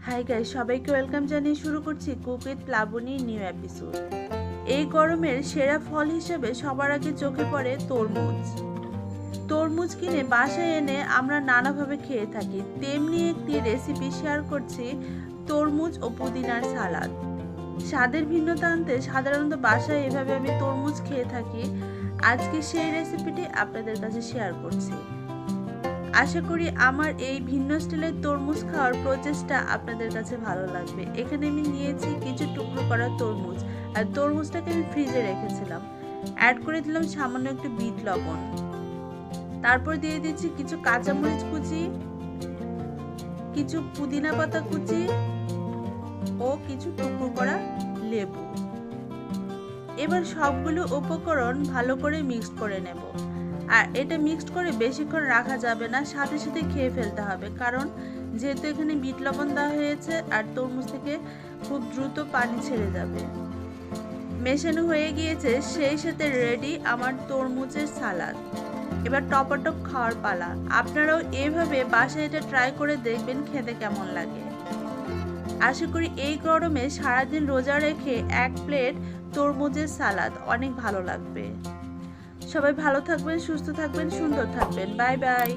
Hi guys, সবাইকে welcome জানিয়ে শুরু করছি কুক উইথ প্লাবনীর নিউ এপিসোড। এই গরমের সেরা ফল হিসেবে সবার আগে চোখে পড়ে তরমুজ। তরমুজ কিনে বাসায় এনে আমরা নানাভাবে খেয়ে থাকি, তেমনি একটি রেসিপি শেয়ার করছি, তরমুজ ও পুদিনার সালাদ। স্বাদের ভিন্নতা আনতে সাধারণত বাসায় এভাবে আমি তরমুজ খেয়ে থাকি। আজকে সেই রেসিপিটি আপনাদের কাছে শেয়ার করছি। আশা করি আমার এই ভিন্ন স্টাইলের তরমুজ খাওয়ার প্রচেষ্টা আপনাদের কাছে ভালো লাগবে। এখানে আমি নিয়েছি কিছু টুকরো করা তরমুজ, আর তরমুজটাকে আমি ফ্রিজে রেখেছিলাম। অ্যাড করে দিলাম সামান্য একটু বিট লবণ, তারপর দিয়ে দিচ্ছি কিছু কাঁচামরিচ কুচি, কিছু পুদিনা পাতা কুচি ও কিছু টুকরো করা লেবু। এবার সবগুলো উপকরণ ভালো করে মিক্স করে নেব। আর এটা মিক্সড করে বেশিক্ষণ রাখা যাবে না, সাথে সাথে খেয়ে ফেলতে হবে, কারণ যেহেতু এখানে বিট লবণ দেওয়া হয়েছে আর তরমুজ থেকে খুব দ্রুত পানি ছেড়ে যাবে। মেশানো হয়ে গিয়েছে, সেই সাথে রেডি আমার তরমুজের সালাদ। এবার টপাটপ খাওয়ার পালা। আপনারাও এইভাবে বাসায় এটা ট্রাই করে দেখবেন খেতে কেমন লাগে। আশা করি এই গরমে সারাদিন রোজা রেখে এক প্লেট তরমুজের সালাদ অনেক ভালো লাগবে। সবাই ভালো থাকবেন, সুস্থ থাকবেন, সুন্দর থাকবেন। Bye bye.